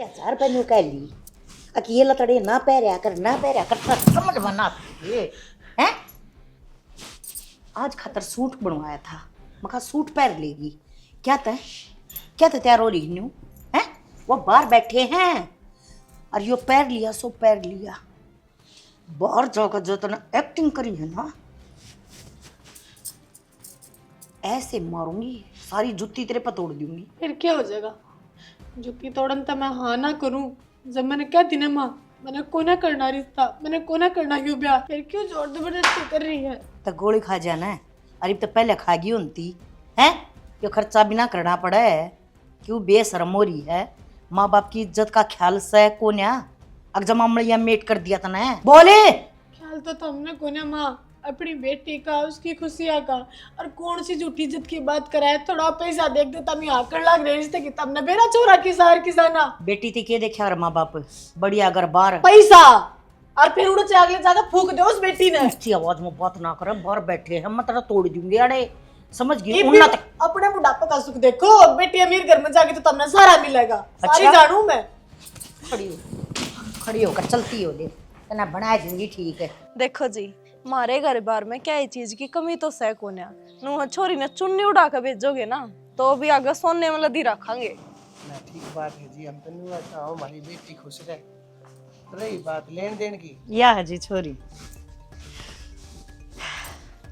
हजार रुपये कह ली अकेला तड़े ना पैरिया कर समझ बना ये हैं। आज खतर सूट बनवाया था, मका सूट पहन लेगी। क्या तैयार हो रही न्यू हैं? वो बाहर बैठे हैं और यो पैर लिया सो पैर लिया। बाहर जाकर जो तना एक्टिंग करी है ना, ऐसे मारूंगी सारी जुत्ती तेरे पर तोड़ दूंगी। फिर क्या हो जाएगा? जुत्ती तोड़न तो मैं हाँ ना करूं। जब मैंने क्या थी ना माँ, मैंने को ना करना रिश्ता, मैंने को ना करना क्यों ब्याह, फिर क्यों जोर जबरदस्ती कर रही है? तो गोली खा जाना है। अरे तो पहले खागी होती है, यो खर्चा भी ना करना पड़ा है। क्यों बेशरम हो रही है? माँ बाप की इज्जत का ख्याल से कोन्या अगजमा मड़िया मेट कर दिया था ना। बोले ख्याल तो हमने को ना माँ, अपनी बेटी का, उसकी खुशियाँ का, और कौन सी झूठी इज्जत की बात कराए। थोड़ा पैसा देख देता मैं आकर लाग रहे रिश्ते की, तब न बेरा छोरा किसार किसाना बेटी थी के देखा और माँ बाप बढ़िया अगर बार पैसा, और फिर उड़े अगले जाकर फूक दे उस बेटी ने। ऊंची आवाज में बात ना करे, बाहर बैठे हैं मतलब तोड़ दूंगी। अरे समझ गई अपने बुढ़ापे का सुख देखो। बेटी अमीर घर में जाके तो तुमने सारा मिलेगा। सारी जानू मैं। खड़ी होकर चलती हो ले तना बना दूंगी। ठीक है देखो जी, मारे घर बार में क्या ये चीज की कमी तो सह को नू छोरी ने चुन्नी उड़ा के भेजोगे ना तो भी आगे सोने में लदी रखेंगे ना। ठीक बात है जी, हम तो नहीं आता हूँ, हमारी बेटी खुश रहे। रही बात लेन देन की, या है जी छोरी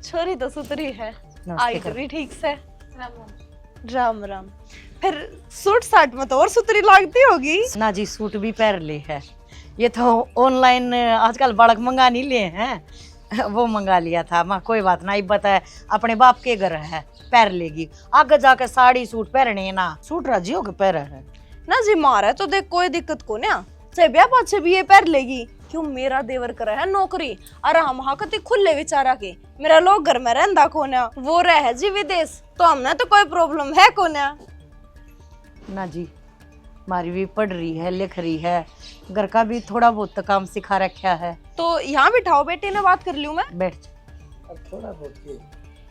छोरी तो सुतरी है, नमस्ते आई कर। तो भी ठीक से। राम राम। फिर सूट साट में तो और सुतरी लगती होगी ना जी। सूट भी पहन ले है, ये तो ऑनलाइन आजकल बालक मंगा नहीं लिए हैं, वो मंगा लिया था। माँ कोई बात ना, बताए अपने बाप के घर है पैर लेगी। आगे जाके साड़ी सूट पहनने ना, सूट राजी होके पहन है ना जी। मारा तो देख कोई दिक्कत को ना, चाहे ब्याह पाछे भी ये पैर लेगी। क्यों मेरा देवर करे है नौकरी, और हम हाकती खुले विचारा के, मेरा लोग घर में रहंदा कोन्या, वो रहे जी विदेश, तो हमने तो कोई प्रॉब्लम है कोन्या ना जी। मारी भी पढ़ रही है, लिख रही है, घर का भी थोड़ा बहुत काम सिखा रखा है। तो यहाँ बिठाओ, बेटी ने बात कर लियो मैं। बैठ जा। अब थोड़ा बहुत के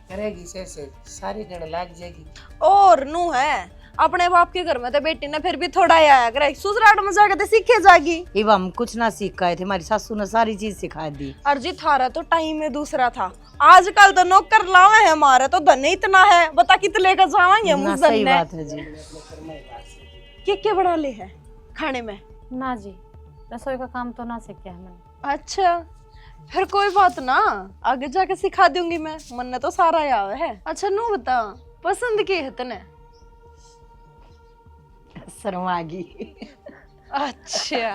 करेगी से सारी जन लाग जाएगी। और नू है अपने बाप के घर में तो बेटी ने फिर भी थोड़ा ही आया करे, ससुराल में जाके तो सीखे जागी। इब हम कुछ ना सीख गए थे, हमारी सासू ने सारी चीज सिखा दी। अर्जी थारा तो टाइम में दूसरा था, आजकल तो नौकर लावे है, हमारा तो धन इतना है, बता कितने लेकर जाएंगे हम उस धन सही ने। बात है जी। क्या बना ले है खाने में? ना जी, रसोई का काम तो ना सीखा है मैंने। अच्छा, फिर कोई बात ना, आगे जाके सिखा दूंगी मैं, मन ने तो सारा याद है। अच्छा नू बता, पसंद की है तने? शर्मागी। अच्छा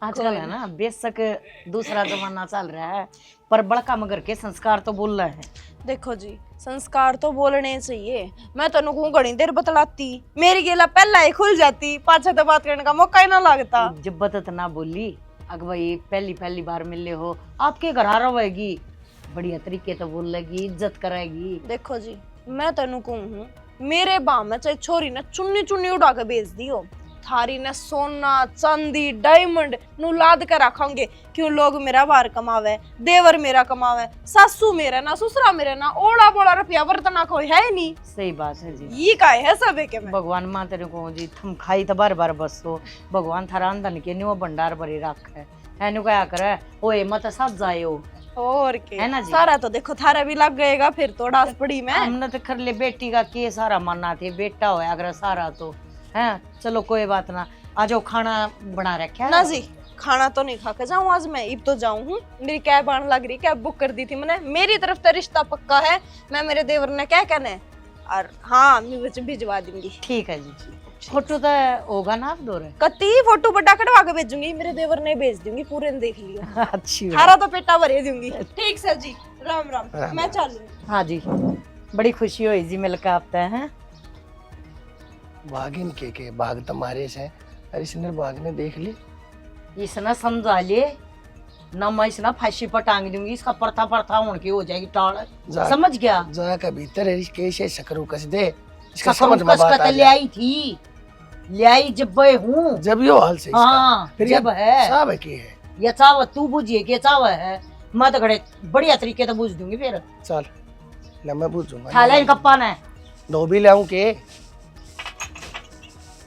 आजकल है ना, बेशक दूसरा जमाना चल रहा है, पर बड़का मगर के संस्कार तो बोल रहे हैं। देखो जी, संस्कार तो बोलने चाहिए। मैं तेन को घनी देर बतलाती, मेरी गेला पहला ही खुल जाती, पाछे तो बात करने का मौका ही ना लगता। जब बतत ना बोली, अग भाई पहली बार मिले हो, आपके घर आ रहेगी, बढ़िया तरीके तो बोल लेगी, इज्जत करेगी। देखो जी, मैं तेन कहूँ, मेरे बाप में चाहे छोरी ने चुन्नी चुन्नी उड़ा के बेच दी हो, थारी ने सोना चांदी डायमंड नु लाद कर रखेंगे। क्यों लोग मेरा बाहर कमावे, देवर मेरा कमावे, सासू मेरा ना, ससुरा मेरा ना, ओला बोला रुपया बर्तना कोई है ही नहीं। सही बात है जी। ये का है सब के में। भगवान माँ तेरे को जी थम खाई तो बार बार बसो, भगवान थारा अंदर के न्यू भंडार भरी रख है नु क्या करे, ओए मत सब जायो और के है ना जी। सारा तो देखो थारा भी लग गएगा फिर तो डास पड़ी में। हमने तो कर ले बेटी का के सारा मानना थे, बेटा होया अगर सारा तो है। चलो कोई बात ना, आज वो खाना बना रखा है ना जी। खाना तो नहीं खा के जाऊँ आज मैं, इब तो जाऊँ हूँ। मेरी कैब आने लग रही, कैब बुक कर दी थी मैंने, मेरी तरफ तो रिश्ता पक्का है। मैं मेरे देवर ने क्या कहना है, और हाँ मैं भिजवा दूंगी। ठीक है जी। फोटो तो होगा ना आप दो कती फोटो बड़ा कटवा के भेजूंगी, मेरे देवर ने भेज दूंगी, पूरे ने देख लियो। अच्छी सारा तो पेटा भरे दूंगी। ठीक सर जी, राम राम, मैं चलूं। हाँ जी, बड़ी खुशी हुई जी मिलकर आपते हैं। भागिन के भाग तुम्हारे से, अरे सिंदर भाग ने देख ली, इसना समझा ले ना, मैं इसना फांसी पर टांग दूंगी, इसका परथा उनकी हो जाएगी टाड़। समझ गया? जा का भीतर कैसे सकरू कस दे, इसका सकरू समझ में कस बात कत आ ले जाए। आई थी, ले आई जब मैं हूँ, जब यो हाल से इसका। हाँ फिर जब है सब की है। ये चाव तू बुझिए के चाव है, मैं तो घड़े बढ़िया तरीके से बुझ दूंगी। फिर चल ले मैं पूछूंगा, खा ले कप्पा ने धोबी लाऊं के,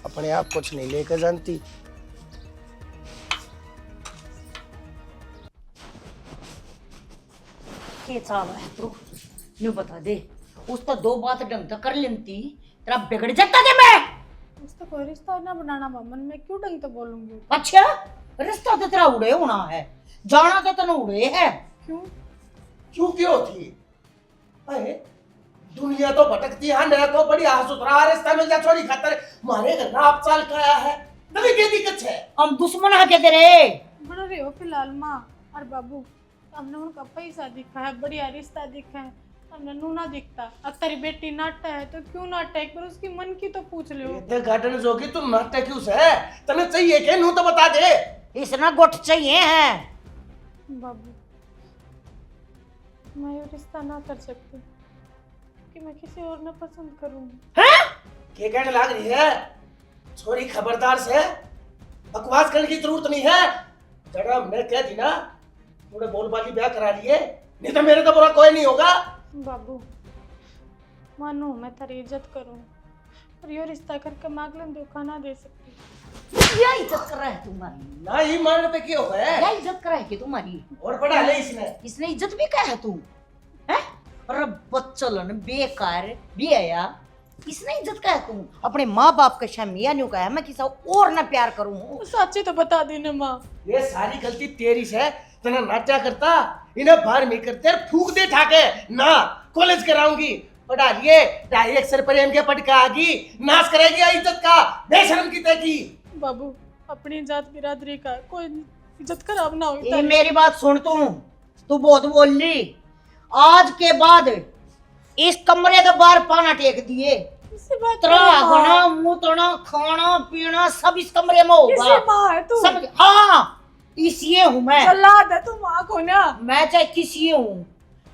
अपने आप कुछ नहीं लेकर जानती, के चाल है तू न्यू बता दे। उस तो दो बात ढंग से कर लेती तेरा बिगड़ जाता थे मैं। उसका कोई रिश्ता ना बनाना मामन, मैं क्यों ढंग से बोलूंगी? अच्छा रिश्ता तो तेरा उड़े होना है, जाना तो तेन उड़े है। क्यों? क्यों थी? अरे दुनिया तो भटकती है ना, तो बड़ी सुथरा रिश्ता मिल जा छोरी खातर मारे घर ना आप चाल का आया है नवी के दिक्कत है। हम दुश्मन है के तेरे बड़ा रहे हो फिलहाल माँ और बाबू, हमने उनका पैसा दिखा है, बढ़िया रिश्ता दिखा है, हमने नूना दिखता। अब तेरी बेटी नाटा है तो क्यों नाटा, एक बार उसकी मन की तो पूछ लो। ये गार्डन जोगी तू नाटक क्यों है? तने चाहिए के नू तो बता दे। इसना गोट चाहिए है। बाबू मैं ये रिश्ता ना कर सकती कि मैं किसी और ना पसंद करूंगी। के कहने लाग रही है? छोरी खबरदार से बकवास करने की जरूरत नहीं है। जरा मैं कह दी ना थोड़े बोलबाजी ब्याह करा लिए, नहीं तो मेरे तो बुरा कोई नहीं होगा। बाबू मानो मैं तेरी इज्जत करूं और ये रिश्ता करके मैं अगले धोखा ना दे सकती। क्या इज्जत कर रहा है तुम्हारी? ना ही मारने पे क्यों है? क्या इज्जत कर रहा है कि तुम्हारी? और पढ़ा ले इसने इज्जत भी क्या है तू है? अरे बच्चलन बेकार भी आया, इसने इज्जत क्या है तू? अपने माँ बाप का शमिया न्यू कहा मैं किसी और ना प्यार करूं। सच्ची तो बता दी ना माँ। ये सारी गलती तेरी से। तना नाचा करता इन्हें बाहर नहीं करते फूक दे ठाके ना कॉलेज कराऊंगी पढ़ा लिए 2.5 अक्षर प्रेम के पटका आगी नाश करेगी इज्जत का बेशरम की तकी। बाबू अपनी जात बिरादरी का कोई इज्जत खराब ना हो। ये मेरी बात सुन तू बहुत बोल ली। आज के बाद इस कमरे के बाहर पाना टेक दिए, त्रागना मुतना खाना पीना सब इस कमरे में होगा। माँ है तू? सब हाँ इसलिए हूँ मैं। जल्लाद है तू माँ को ना। मैं चाहे किसी हूँ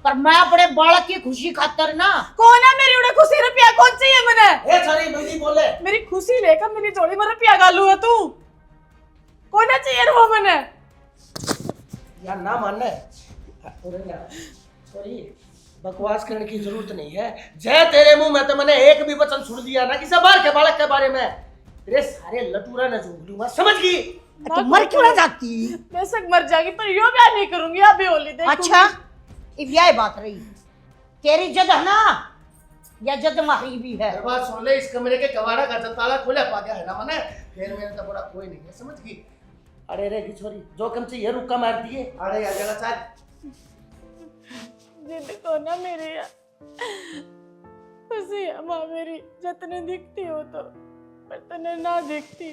पर मैं अपने बालक की खुशी खातर ना। कौन है मेरी उड़े खुशी रुपया कौन चाहिए मने? ए सारी मेरी बोले मेरी खुशी लेकर मेरी जोड़ी में रुपया गालू है तू? कौन है चाहिए वो मने? यार ना मानने सॉरी बकवास करने की जरूरत नहीं है। जय तेरे मुंह में तो मैंने एक भी वचन सुन दिया ना किसी बार के बालक के बारे में तेरे सारे लटूरा न जोड़ लूंगा समझ गई? तो मर क्यों ना जाती? बेशक मर जाएगी पर यो ब्याह नहीं करूंगी। अभी होली देखूंगी। अच्छा if यह बात रही तेरी जद है ना या जद मारी भी है। बात सुन ले इस कमरे के कवाड़ा का ताला खोले पा गया है ना मने फिर मेरे तो बड़ा कोई नहीं है समझ गई? अरे रे छोरी जो कम से ये रुक्का मार दिए अरे आ जाना चाह जिद को ना मेरे खुशी है माँ मेरी जितने दिखती हो तो पर तने ना दिखती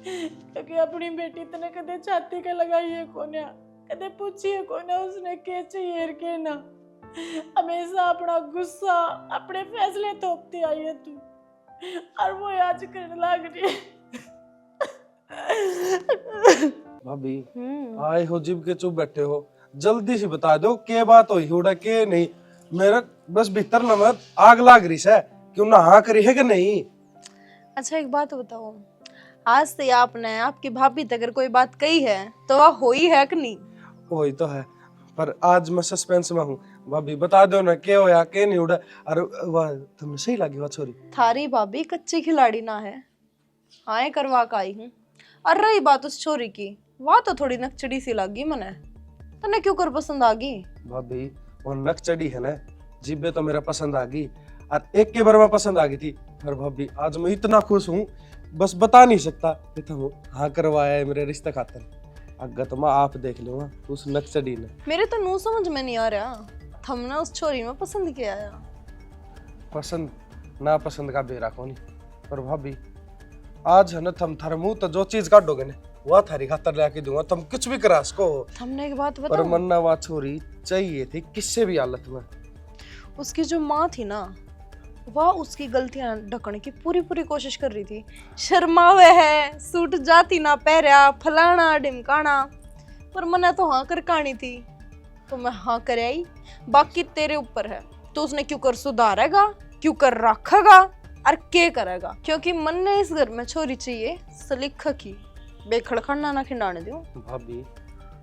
क्योंकि अपनी बेटी तने कदे छाती के लगाई है कोने कदे पूछी है कोने उसने के चाहिए के ना। हमेशा अपना गुस्सा अपने फैसले थोपती आई है तू और वो आज करने लग रही है। भाभी आए हो जिब के चुप बैठे हो, जल्दी से बता दो के बात हुई उड़ा के नहीं। मेरा बस भीतर न मत आग लाग रही है क्यों ना हाँ करी है कि नहीं। अच्छा एक बात बताओ, आज से आपने आपकी भाभी तक अगर कोई बात कही है तो वह हुई है कि नहीं? वही तो है पर आज मैं सस्पेंस में हूँ। भाभी बता दो ना के होया के नहीं उड़ा। अरे वाह तुम्हें सही लगी वह छोरी? थारी भाभी कच्ची खिलाड़ी ना है, हाँ करवा का आई हूँ। और रही बात उस छोरी की, वह तो थोड़ी नकचड़ी सी लगी मने, तने क्यों कर पसंद आ गई? भाभी वो नकचड़ी है ना जिब्बे तो मेरा पसंद आ गई और एक के बार में पसंद आ गई थी। पर भाभी आज मैं इतना खुश हूँ बस बता नहीं सकता कि तुम हाँ करवाया है मेरे रिश्ते खातर। अगर तुम आप देख लो उस नक्सली ने। मेरे तो नू समझ में नहीं आ रहा थमने उस छोरी में पसंद किया है। पसंद ना पसंद का बेरा कौन। पर भाभी आज है ना थम थारे मुंह तो जो चीज काटोगे ना वह थारी खातर लाके दूंगा। तुम कुछ भी करा सको। थमने एक बात पर बताओ, मन्ना वह छोरी चाहिए थी किससे भी हालत में। उसकी जो माँ थी ना वह उसकी गलतियां ढकने की पूरी कोशिश कर रही थी। शर्मावे है सूट जाती ना पहरा फलाना ढिमकाना, पर मने तो हाँ कर कहानी थी तो मैं हाँ कर आई। बाकी तेरे ऊपर है तो उसने क्यों कर सुधारेगा क्यों कर रखेगा और के करेगा। क्योंकि मन ने इस घर में छोरी चाहिए सलीखा की, बेखड़खड़ना ना खिंडाने दूं। भाभी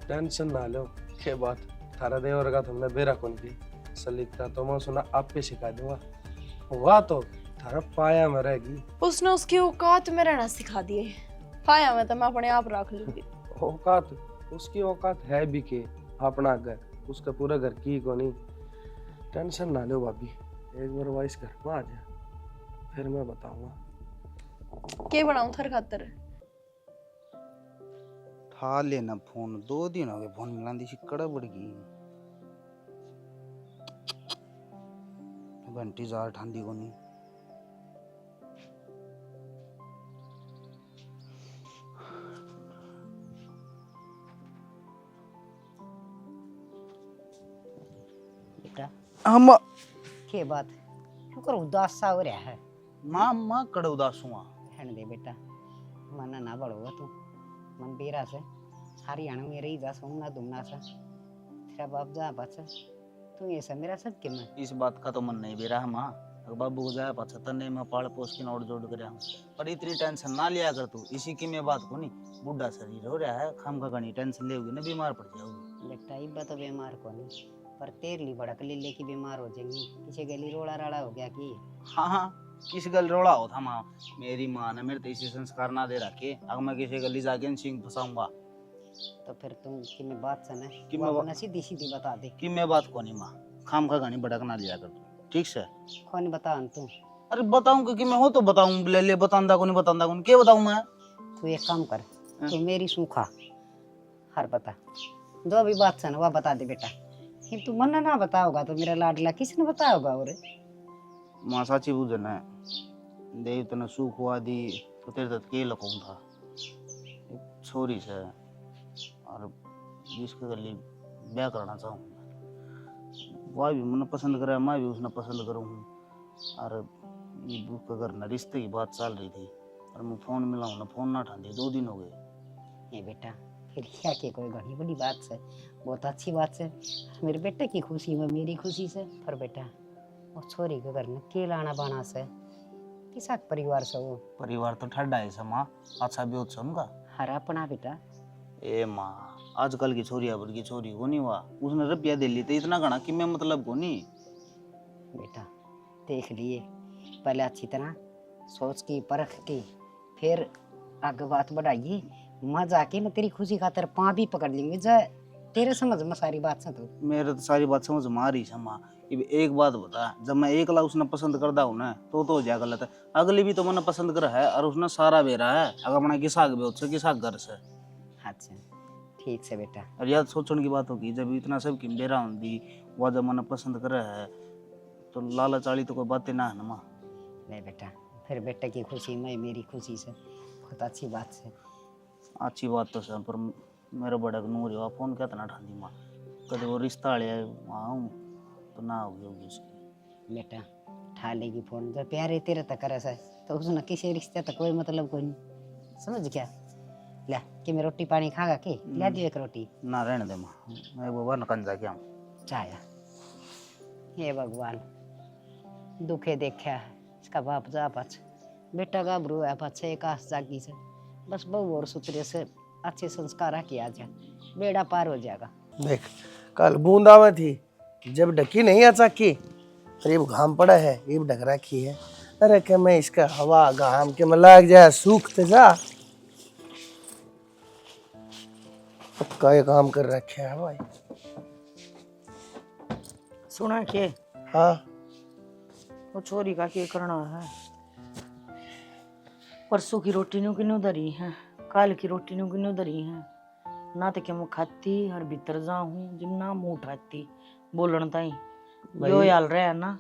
टेंशन ना लो के बात थारा देवर का तुमने बेरा कौन की सलीखा तो मैं सुना आप पे सिखा दूंगा। वाह तो थारा पाया में रहेगी। उसने उसकी औकात में रहना सिखा दिए, पाया में तो मैं अपने आप रख लूंगी। औकात उसकी औकात है भी के अपना घर उसका पूरा घर की को नहीं टेंशन ना लो भाभी, एक बार वाइस घर में आ जा, फिर मैं बताऊंगा। के बनाऊं थर खातर? ठा लेना फोन, 2 दिन हो गए फोन मिला दी कड़ा बढ़ गई। घंटी जार ठंडी को नहीं। बेटा हम के बात क्यों कर उदास सा हो रहा है? मां कड़ा उदास हुआ। रहने दे बेटा, मन ना बढ़ोगा तू, मन बेरा से सारी आने मेरे ही जा सोमना दुमना सा तेरा बाप जा बच्चा तू ये सब मेरा सब के मैं इस बात का तो मन नहीं बेरा है मां। अगर बाबू को जाए पाछा तन्ने में पाल पोस के नोट जोड़ कर पर इतनी टेंशन ना लिया कर तू। इसी की मैं बात को नहीं, बुढ़ा शरीर हो रहा है, खाम का घनी टेंशन लेगी ना बीमार पड़ जाओगी। बेटा इब्बा तो बीमार को नहीं पर तेरली भड़क ले लेके बीमार हो जाएंगी। पीछे गली रोड़ा राड़ा हो गया कि हाँ किस गल रोड़ा हो था माँ। मेरी माँ ने मेरे तो इसी संस्कार ना दे रखे, अगर मैं किसी गली जाके सिंह फंसाऊंगा तो फिर तुम कि मैं बात सुने कि वो मैं अपना सीधी सीधी बता दे। कि मैं बात को नहीं माँ, खाम का घनी भड़क ना लिया कर तू, ठीक से? कौन बता तू? अरे बताऊंगा कि मैं हो तो बताऊं, ले बतांदा को नहीं बतांदा को क्या बताऊं मैं? तू एक काम कर, तू मेरी सूखा हर बता, जो भी बात सुन वह बता दे बेटा। कि तू मन ना बताओगा तो मेरा लाडला किसने बताओगा? और माँ साची बुझन है, देव तने सुख हुआ दी तो तेरे तक के लकूं था एक छोरी से, और जिसके गली ब्याह करना चाहूँ वह भी मैंने पसंद करा, मैं भी उसने पसंद करूँ। और ये उसका घर न रिश्ते की बात चल रही थी और मैं फोन मिलाऊँ ना, फोन ना ठान 2 दिन हो गए। ये बेटा फिर क्या के कोई घनी बड़ी बात से, बहुत अच्छी बात से मेरे बेटे की खुशी में मेरी खुशी से। पर बेटा वो छोरी के घर में के लाना बाना से किसा परिवार से वो परिवार तो ठंडा है समा, अच्छा भी होता उनका हरा अपना बेटा। ए माँ आजकल की छोरी अबर की छोरी को नहीं हुआ, उसने रुपया दे ली तो इतना घना कि मैं मतलब को नहीं। बेटा देख लिए पहले अच्छी तरह सोच की परख की फिर आगे बात बढ़ाइए। मैं जाके मैं तेरी खुशी खातर पाँ भी पकड़ लेंगे जा तेरे समझ में सारी बात से। तो मेरे तो सारी बात समझ में आ रही समा। एक बात बता, जब मैं एक लाख उसने पसंद करता हूँ ना तो हो जाए गलत है। अगली भी तो मैंने पसंद करा है और उसने सारा बेरा है, अगर अपना किसा किसा घर से। अच्छा ठीक से बेटा। और याद सोचने की बात होगी, जब इतना सब की बेरा होंगी वह जब मैंने पसंद करा है तो लाला चाली तो कोई बातें ना है ना माँ। नहीं बेटा फिर बेटे की खुशी में मेरी खुशी से बहुत अच्छी बात से। अच्छी बात तो सर, पर मेरा बड़ा नूर है, फोन क्या तना ठांदी माँ, कभी वो रिश्ता आया आऊँ तो ना होगी उसकी। बेटा ठा लेगी फोन, जब प्यारे तेरे तक करे से तो उसने किसी रिश्ते तक कोई मतलब कोई नहीं, समझ क्या? ले कि मैं रोटी पानी खागा के ले दियो एक रोटी ना रहने दे माँ, मैं वो बार नकन जाके आऊँ। चाया हे भगवान दुखे देखा है इसका बाप जा पाछ बेटा घबरू है पाछे एक आस जागी से बस बहू और सुतरे से अच्छे संस्कार किया जा बेड़ा पार हो जाएगा। देख कल बूंदा में थी जब ढकी नहीं आ चाकी, और ये घाम पड़ा है ये ढक रखी है। अरे के मैं इसका हवा घाम के में लग जाए सूख तो जा, पक्का ये काम कर रखे है भाई। सुना के हाँ वो छोरी का के करना है? परसों की रोटी न्यू किन्नू धरी है, कल की रोटी न्यू किन्नू धरी है ना, तो क्या मैं खाती हर भीतर जाऊं जिम ना मुंह उठाती बोलन ताई यो हाल रहा है ना,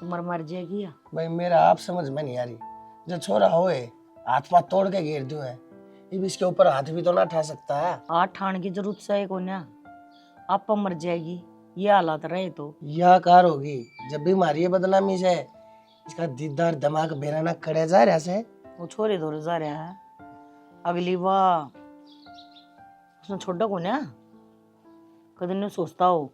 मर मर जाएगी या भाई मेरा आप समझ में नहीं आ रही। जो छोरा होए हाथ पाथ तोड़ के घेर दो है, ये भी इसके ऊपर हाथ भी तो ना उठा सकता है। हाथ ठान की जरूरत से को ना, आप मर जाएगी ये हालात रहे तो यह कार होगी जब भी मारिए बदनामी से इसका दीदार दिमाग बेरा ना करे जा रहा से। वो छोरे दौरे जा रहा है अगली बार उसने छोड़ा को ना कदम ने सोचता हो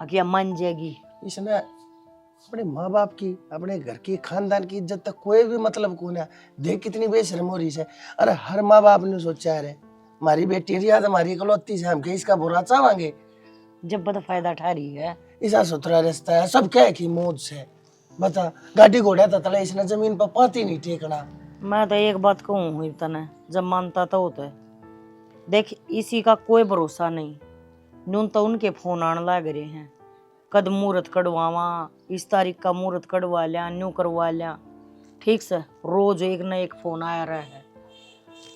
आगे मान जाएगी। इसने अपने माँ बाप की अपने घर की खानदान की इज्जत तक कोई भी मतलब कौन है। देख कितनी बेशर्म हो रही है। अरे हर माँ बाप ने सोचा है हमारी बेटी रिया हमारी इकलौती से हम इसका बुरा चाहेंगे, जब बता फायदा उठा रही है ऐसा सुथरा रास्ता है सब क्या है कि मौज से बता गाड़ी घोड़ा था तले इसने जमीन पर पाती नहीं टेकना। मैं तो एक बात कहूँ हुई तने जब मानता तो होता है, देख इसी का कोई भरोसा नहीं, न्यून तो उनके फोन आने लग रहे हैं कद मुहूर्त कड़वावा, इस तारीख का मुहूर्त कड़वा लिया, न्यू करवा लिया, ठीक से रोज एक ना एक फोन आया रहा है।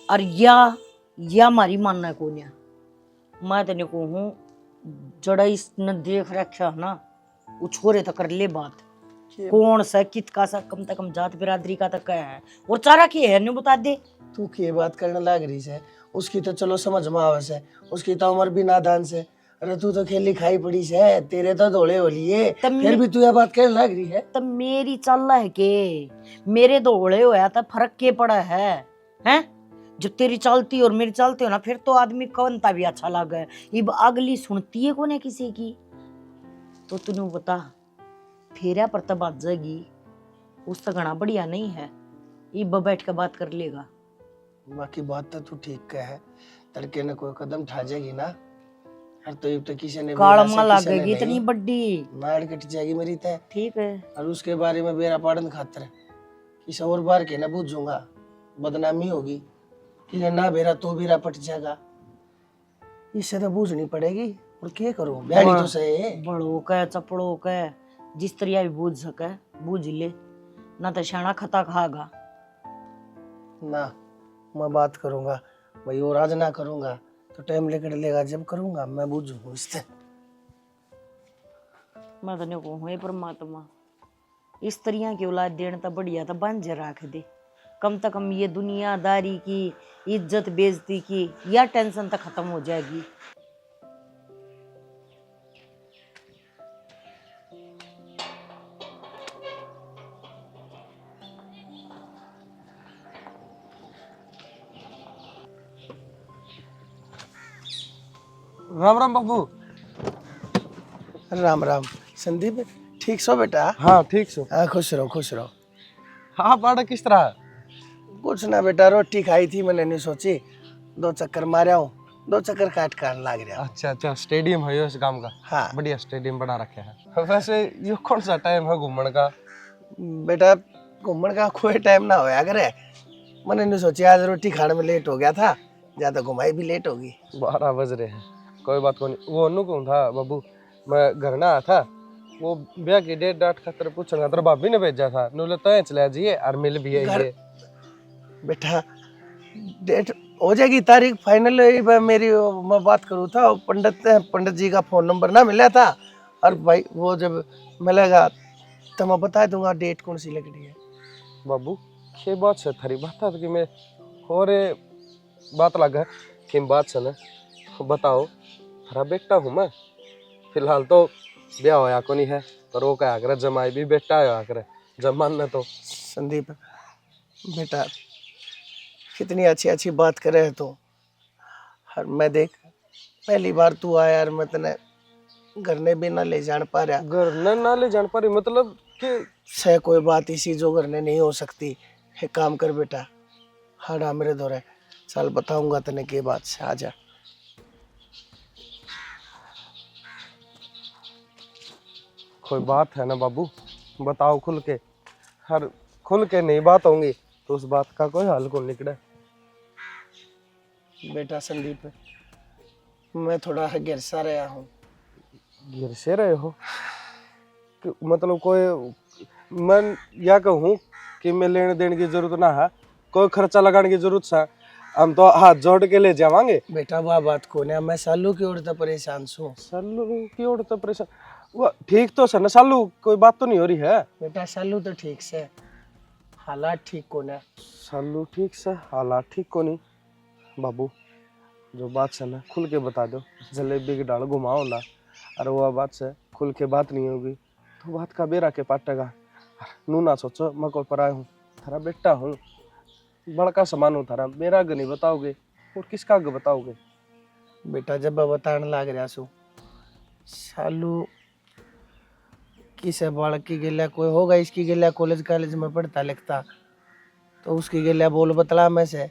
और या हमारी मानना है कोन्या, मैं तेने कहूँ जड़ा इसने देख रखा है ना, वो छोरे तक कर ले बात, कौन सा कित का सा कम से कम जात बिरादरी का तक है और चारा की है न्यू बता दे। तू की बात करने लग रही है, उसकी तो चलो समझ में आवे से, उसकी तो उम्र भी नादान से। अरे तू तो खेली खाई पड़ी से, तेरे तो धोले हो लिए, फिर भी तू यह बात कहने लग रही है। तब मेरी चल है के मेरे दौड़े होया था, फर्क के पड़ा है हैं? जब तेरी चलती और मेरी चलती हो ना, फिर तो आदमी कौनता भी अच्छा लगे। अब अगली सुनती है कोने किसी की, तो तूने बता फेरा पर तब बात जाएगी, उससे घना बढ़िया नहीं है। इब बैठ के बात कर लेगा। बाकी बात तो तू ठीक कह है, तड़के ने कोई कदम ठा जाएगी ना, हर तो इब तो किसी ने कालमा लगेगी इतनी बड्डी, नाड़ कट जाएगी मेरी तय। ठीक है, और उसके बारे में बेरा पाड़न खातर किसी और बार के ना बूझूंगा, बदनामी होगी कि ना बेरा तो बेरा पट जाएगा, इससे तो बूझनी पड़ेगी। और क्या करूं, बैठी तो सही बड़ो के चपड़ो के जिस तरह भी बूझ सके बूझ ले, ना तो शाना खता खागा ना। मैं बात करूंगा भाई, और आज ना करूंगा तो टाइम लेकर लेगा, जब करूंगा मैं बूझूंगा इससे। मैं तो कहूँ हे परमात्मा, इस तरह की औलाद देने तो बढ़िया तो बन जा रख दे, कम से कम ये दुनियादारी की इज्जत बेइज्जती की या टेंशन तो खत्म हो जाएगी। राम राम बाबू। राम राम संदीप, ठीक सो बेटा? हाँ ठीक सो। हाँ खुश रहो खुश रहो। हाँ पाड़ा किस तरह? कुछ ना बेटा, रोटी खाई थी, मैंने नहीं सोची, 2 चक्कर मारा हूँ, 2 चक्कर काट कर लाग रहा। अच्छा अच्छा, स्टेडियम है यो इस गांव का? हाँ बढ़िया स्टेडियम बना रखे है। वैसे ये कौन सा टाइम है घूमने का? बेटा घूमने का कोई टाइम ना होया करे, मैंने नहीं सोची आज रोटी खाने में लेट हो गया था, ज्यादा घुमाई भी लेट होगी। 12 बज रहे हैं, कोई बात को नहीं। वो अनु कौन था बाबू, मैं घर ना आया था, वो ब्याह की डेट डाट खातर पूछना तेरे भाभी ने भेजा था, नूले तो चले जाइए और मिल भी है। बेटा डेट हो जाएगी, तारीख फाइनल मेरी, मैं बात करूँ था, पंडित जी का फोन नंबर ना मिला था, और भाई वो जब मिलेगा तो मैं बता दूंगा डेट कौन सी लग रही है। बाबू ये बात से थारी बात था कि मैं और बात लगा कि बात से ना बताओ, थारा बेटा हूँ मैं, फिलहाल तो ब्याह होया को नहीं है, पर वो क्या करे जमाई भी बेटा होया करे, जमान ने तो। संदीप बेटा कितनी अच्छी अच्छी बात करे है तू, और मैं देख पहली बार तू आया और मैं तने घर ने भी ना ले जान पा रहा। घर ने ना ले जान पा रही मतलब कि से कोई बात इसी जो घर ने नहीं हो सकती है। काम कर बेटा, हाँ मेरे दौरे चल बताऊंगा तने के बात से, आजा। कोई बात है ना बाबू, बताओ खुल के, हर खुल के नहीं बात होंगी तो उस बात का कोई हल कौन निकले। बेटा संदीप मैं थोड़ा गिर सा रहा हूँ। गिर से रहे हो मतलब कोई, मैं या कहूँ कि मैं लेने देने की जरूरत ना है, कोई खर्चा लगाने की जरूरत है, हम तो हाथ जोड़ के ले जावांगे। बेटा वह बात को ना, मैं सालू की ओर तो परेशान हूँ। सालू की ओर तो परेशान, वो ठीक तो सर ना सालू, कोई बात तो नहीं हो रही है। बेटा सालू तो ठीक से, हालात ठीक को ना। सालू ठीक से, हालात ठीक को नहीं। बाबू जो बात से ना खुल के बता दो, जलेबी की डाल घुमाओ ना, और वो बात से खुल के बात नहीं होगी तो बात का बेरा के पाटेगा। नू ना सोचो मैं कोई पर आया हूँ, थारा बेटा हूँ, बड़का समान हूँ थारा, मेरा आगे नहीं बताओगे और किसका आगे बताओगे? बेटा जब मैं बताने लग रहा सू, सालू किसे बालक की गिल्या कोई होगा, इसकी गिल्या कॉलेज में पढ़ता लिखता, तो उसकी गिल्या बोल बतला में से,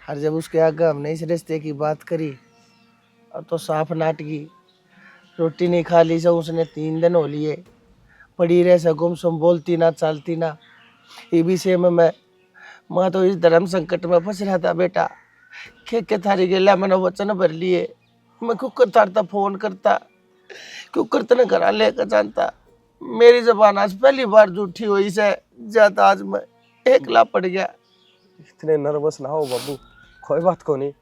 हर जब उसके आगे हमने इस रिश्ते की बात करी और तो साफ नाटकी, रोटी नहीं खा ली सब उसने 3 दिन हो लिए, पड़ी रहे से गुमसुम, बोलती ना चालती ना। ये विषय में मैं तो इस धर्म संकट में फंस रहा था बेटा, के थारी गिल्या मैंने वचन भर लिए, मैं कुकर थारता फोन करता, क्यों करते घरा लेकर जानता। मेरी जबान आज पहली बार झूठी हुई से ज्यादा, आज मैं एकला पड़ गया। इतने नर्वस ना हो बाबू, कोई बात को नहीं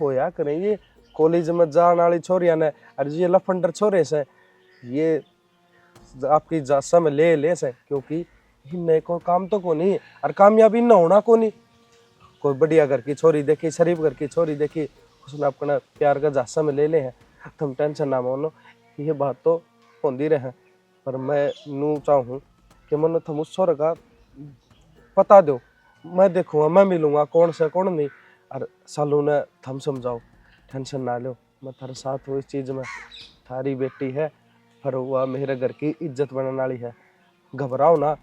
होया करेंगे। कॉलेज में जाने वाली छोरिया ने और ये लफंडर छोरे से ये आपकी जासा में ले से, क्योंकि इन्हें को काम तो को नहीं और कामयाबी न होना को नहीं। कोई बढ़िया घर की छोरी देखी, शरीफ घर की छोरी देखी, उसने अपना प्यार का जासा में ले हैं। तुम टेंशन ना मानो, ये बात तो होती रहे। पर मैं नू चाहूँ कि मन तुम उस छोरे का पता दो, मैं देखूंगा, मैं मिलूंगा कौन से कौन नहीं। और सालू ने थम समझाओ, टेंशन ना लो, मैं थारे साथ हूँ इस चीज में। थारी बेटी है पर वह मेरे घर की इज्जत बनने वाली है। घबराओ ना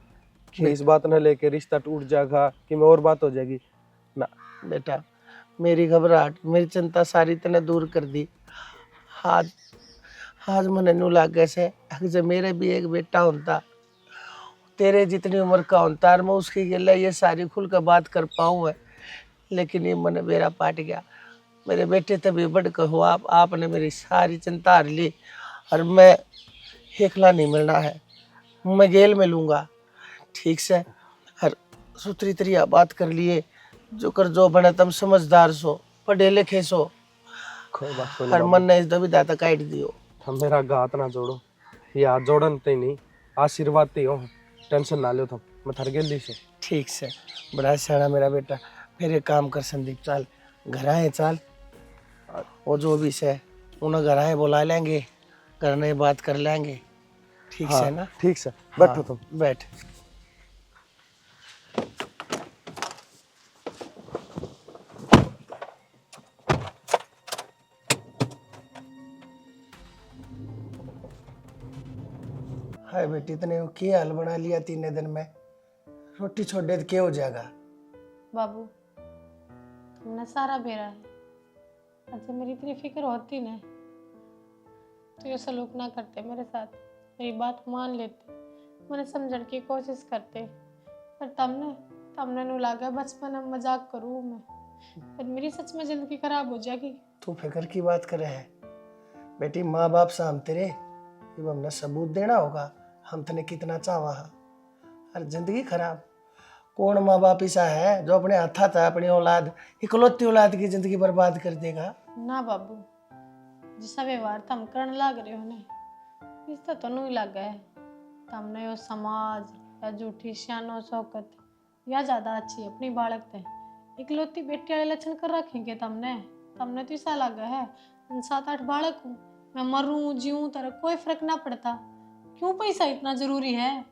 कि इस बात ने लेके रिश्ता टूट जाएगा कि मैं और बात हो जाएगी ना। बेटा, मेरी घबराहट, मेरी चिंता सारी तने दूर कर दी। आज आज मैंने नू लागे से जब मेरे भी एक बेटा होता, तेरे जितनी उम्र का होता, और मैं उसकी गले ये सारी खुल कर बात कर पाऊँ है। लेकिन ये मन मेरा पाट गया। मेरे बेटे तभी बढ़ कर हुआ, आपने मेरी सारी चिंता हर ली। और मैं एकला नहीं मिलना है, मैं जेल में लूँगा ठीक से। और सुतरी तरिया बात कर लिए, जो कर जो बने तुम समझदार सो, पढ़े लिखे सो। कोई बात को हर नहीं मन ने इस दबी दाता काट दियो। हम मेरा गात ना जोड़ो, ये हाथ जोड़न ते नहीं, आशीर्वाद ते हो। टेंशन ना लो तुम, मैं थर गेली से। ठीक से, बड़ा सियाना मेरा बेटा। फिर एक काम कर संदीप, चाल घर आए, चाल वो जो भी से उन्हें घर आए बुला लेंगे, घर में बात कर लेंगे। ठीक से ना? ठीक से, बैठो हाँ, तुम। बैठ। हाय बेटी, तने क्या हाल बना लिया 3 दिन में। रोटी छोड़ दे तो क्या हो जाएगा। बाबू तुमने सारा बेरा है, अच्छा मेरी इतनी फिक्र होती ना तो ये सलूक ना करते मेरे साथ, मेरी बात मान लेते, मैंने समझने की कोशिश करते। पर तमने नु लागा बचपन में मजाक करूँ मैं, पर मेरी सच में जिंदगी खराब हो जाएगी। तू फिक्र की बात करे है बेटी, माँ बाप से हम तेरे जब हमने सबूत देना होगा हम तने कितना चाहवा है। और जिंदगी खराब, कौन माँ बाप ऐसा है जो अपने हाथा था अपनी औलाद, इकलौती औलाद की जिंदगी बर्बाद कर देगा। ना बाबू, जिसा व्यवहार तम करने लग रहे हो ने, इससे तो नहीं लगा है तमने यो समाज या झूठी शानो शौकत या ज्यादा अच्छी अपनी बालक थे इकलौती बेटी वाले लक्षण कर रखेंगे तमने तो ऐसा लगा है 7-8 बालक हूँ, मैं मरूं जीऊं तरह कोई फर्क ना पड़ता। क्यों पैसा इतना जरूरी है?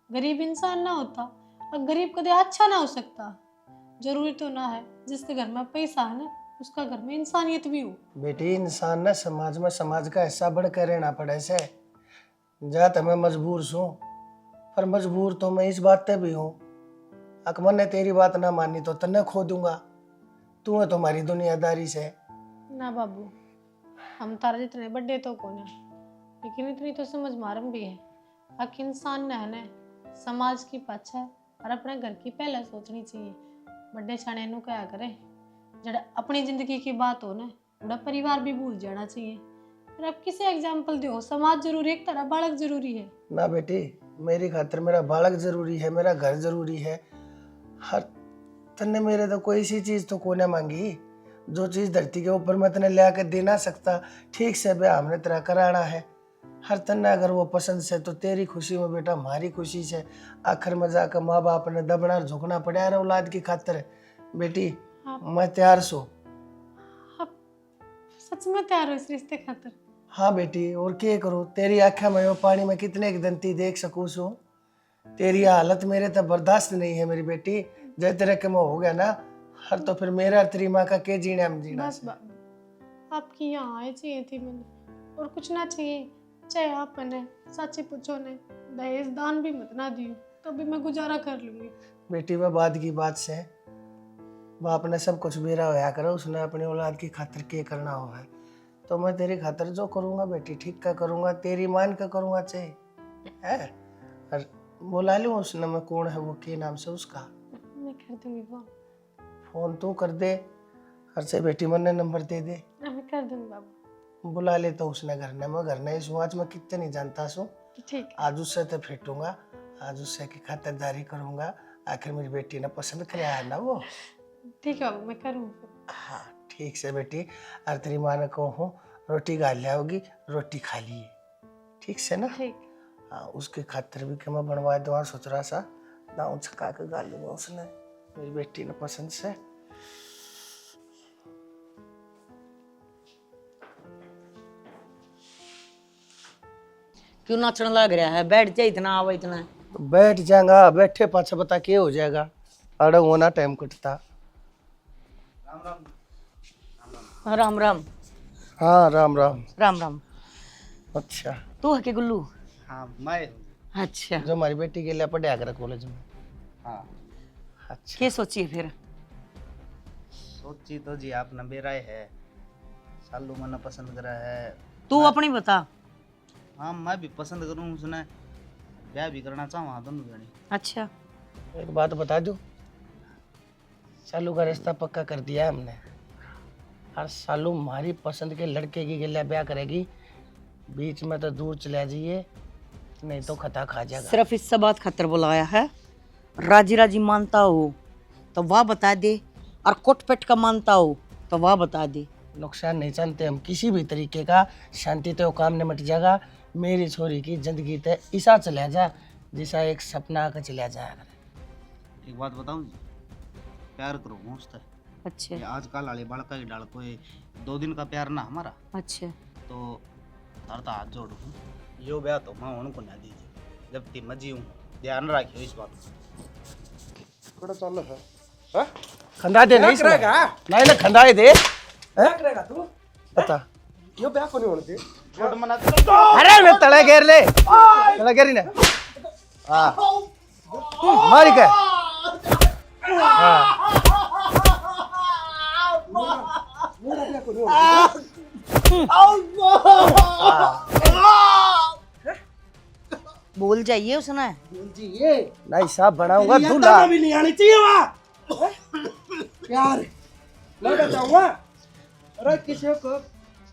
गरीब इंसान ना होता और गरीब कदे अच्छा ना हो सकता। जरूरी तो ना है जिसके घर में पैसा है ना उसका घर में इंसानियत भी हो। बेटी, इंसान ना समाज में समाज का हिस्सा बढ़कर रहना पड़े से। जा तो मैं मजबूर हूँ, पर मजबूर तो मैं इस बात पे भी हूँ, अकमर ने तेरी बात ना मानी तो तन्ने खो दूंगा। तू है तुम्हारी दुनियादारी से। ना बाबू, हम तारा जितने बड़े तो कौन है, लेकिन इतनी तो समझ मारम भी है आखिर इंसान न है ना समाज की पछ है और अपने घर की पहले सोचनी चाहिए। बड़े शाने नु क्या करे, जड़ा अपनी जिंदगी की बात हो ना बड़ा परिवार भी भूल जाना चाहिए। फिर आप किसे एग्जाम्पल दो, समाज जरूरी है, तारा बालक जरूरी है ना बेटी, मेरी खातिर मेरा बालक जरूरी है, मेरा घर जरूरी है। हर तन्ने मेरे तो कोई सी चीज तो कोने मांगी, जो चीज धरती के ऊपर मैं तने ला के दे ना सकता। ठीक से ब्याह हमने तेरा कराना है। हर तन्ने अगर वो पसंद से तो तेरी खुशी में बेटा हमारी खुशी से। आखिर में जाकर माँ बाप ने दबना झुकना पड़ा है औलाद की खातिर। बेटी मैं तैयार सो। आप सच में तैयार हो इस रिश्ते खातिर? हाँ बेटी, और क्या करूँ, तेरी आँखें में वो पानी में कितने एक दंती देख सकूँ सो। तेरी हालत मेरे तो बर्दाश्त नहीं है मेरी बेटी। जय तेरे के हो गया ना हर, तो फिर मेरा तेरी माँ का के जीने हम जीना। बस बाबू, आपकी यहाँ आए चाहिए थी मैंने, और कुछ ना चाहिए। चाहे आप मैंने सच्ची पूछो ने दहेज दान भी मत ना दियो तो भी मैं गुजारा कर लूंगी। बेटी वह बाद की बात से, बाप ने सब कुछ बेरा होया करो, उसने अपनी औलाद की खातिर के करना हो है। तो मैं तेरी खातिर जो करूँगा बेटी ठीक का करूँगा, तेरी मान का करूँगा चाहे है। और बुला लूँ उसने, मैं कौन है वो के नाम से उसका मैं कर दूंगी फोन। फोन तू कर दे, और से बेटी मन ने नंबर दे दे। मैं कर दूंगी बाबू। बुला ले तो उसने घर ने मैं घर ने इस आज मैं कितने नहीं जानता सो ठीक आज उससे तो फिटूंगा आज उससे की खातिरदारी करूंगा आखिर मेरी बेटी ने पसंद किया है ना वो ठीक है बाबू मैं करूँ फिर। हाँ ठीक से बेटी और तेरी माँ ने कहूँ रोटी खा लिया होगी रोटी खा लिए ठीक से ना ठीक हाँ उसके खातिर भी कि मैं बनवा दूँ सोच रहा सा दाऊ छका के गा लूंगा उसने मेरी बेटी ने पसंद से क्यों नाचने लग रहा है? बैठ जा, इतना आवा इतना। बैठ जाएगा बैठे पाछा बता के हो जाएगा अड़ होना टाइम कटता राम राम। हाँ राम राम राम राम। अच्छा तू है के गुल्लू? हाँ मैं अच्छा, जो हमारी बेटी के लिए पढ़ाया कर कॉलेज में हाँ अच्छा क्या सोचिए फिर? सोची तो जी आपने बेराय है सालू मना पसंद करा है तू अपनी बता। हाँ मैं भी पसंद करूँ उसने ब्याह भी करना चाहूँ दोनों जने। अच्छा, एक बात बता दो सालू का रिश्ता पक्का कर दिया है हमने और सालू हमारी पसंद के लड़के की गिल्ला ब्याह करेगी बीच में तो दूर चला जाइए नहीं तो खता खा जाएगा सिर्फ इस बात खातर बुलाया है। राजी राजी मानता हो तो वाह बता दे, और कोट पेट का मानता हो तो वाह बता दे। नुकसान नहीं चाहते हम किसी भी तरीके का शांति तो काम निमट जाएगा मेरी छोरी की जिंदगी ते ऐसा चला जा जैसा एक सपना का चला जाएगा एक बात बताऊँ प्यार करो उससे अच्छा ये आजकल वाले बालका की डाल कोई 2 दिन का प्यार ना हमारा अच्छा। तो तारता हाथ जोड़ू यो ब्याह तो माँ उनको ना दीजिए जब ती मजी हूँ ध्यान रखियो इस बात को। थोड़ा चल है हाँ? खंदा दे नहीं करेगा? नहीं ना खंदाए दे क्या करेगा तू? पता यो ब्याह को नहीं होने दे। छोड़ मना अरे मैं तले घेर ले तले घेरी ना हाँ मारी के हाँ मेरा ब्याह को नहीं होने दे। बोल जाइए उसने। जी ये नहीं साहब बनाऊंगा दूल्हा भी नहीं आनी चाहिए वहाँ प्यार लड़का चाहूँगा। अरे किसी को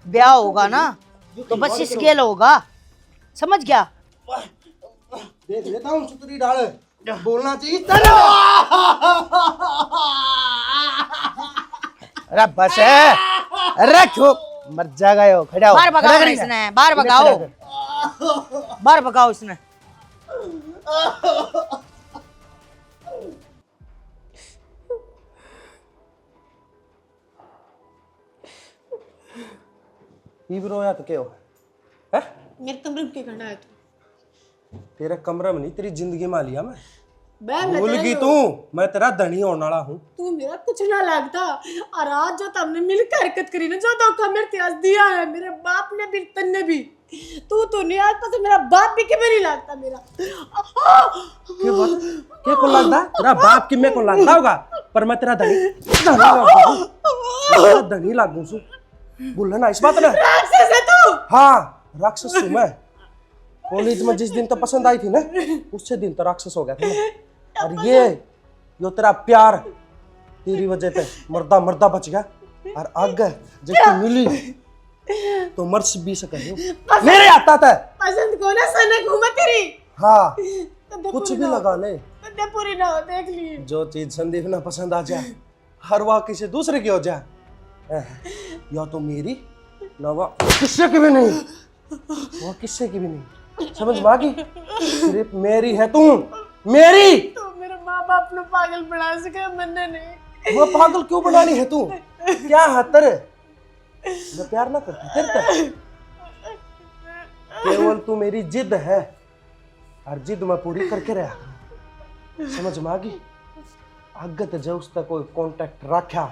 ब्याह होगा ना तो बस इस गेल होगा, समझ गया? देख लेता हूँ सुतरी डाल बोलना चाहिए अरे बस है अरे क्यों मर जाएगा यो खड़ा हो बाहर खड़ा भगाओ करी ना। इसने, बाहर इन्हें भगाओ, खड़ा कर। बाहर भगाओ इसने। ये भी रोया तो क्या हो है? मेरे कमरे में क्या करना है तू? तेरे कमरे में नहीं तेरी जिंदगी में लिया मैं मैं भूल गई तू मैं तेरा धनी होने वाला हूँ। तू मेरा कुछ ना लगता और आज जो तुमने मिलकर हरकत करी ना जो धोखा मेरे त्याज दिया है मेरे बाप ने भी तन्ने भी तू तो नहीं आज तो मेरा बाप भी क्यों नहीं लगता मेरा क्या बात क्या को लगता तेरा बाप की मैं को लगता होगा पर मैं तेरा धनी लागू सु बोल ना इस बात ना राक्षस है तू हाँ राक्षस हूँ मैं कॉलेज में जिस दिन तो पसंद आई थी ना उससे दिन तो राक्षस हो गया था मैं। और यो तेरा प्यार तेरी वजह पे मर्दा मर्दा बच गया और आगे जब तू मिली तो मर्स भी सके मेरे आता था पसंद को ना सनक हूं मैं तेरी हाँ कदे कुछ पूरी भी ना हो, लगा ले कदे पूरी ना हो देख ली जो चीज संदीप ना पसंद आ जाए हर वाह किसी दूसरे की हो जाए या तो मेरी ना वह किसी की भी नहीं वह किसी की भी नहीं समझ में आ गई सिर्फ मेरी है तू मेरी तो मेरे माँ बाप ने पागल बना सके मैंने नहीं वो पागल क्यों बनानी है तू क्या हतर मैं प्यार ना करती तेरे तक केवल तू मेरी जिद है और जिद मैं पूरी करके रहा समझ में आ गई अगत जब उसका कोई कांटेक्ट रखा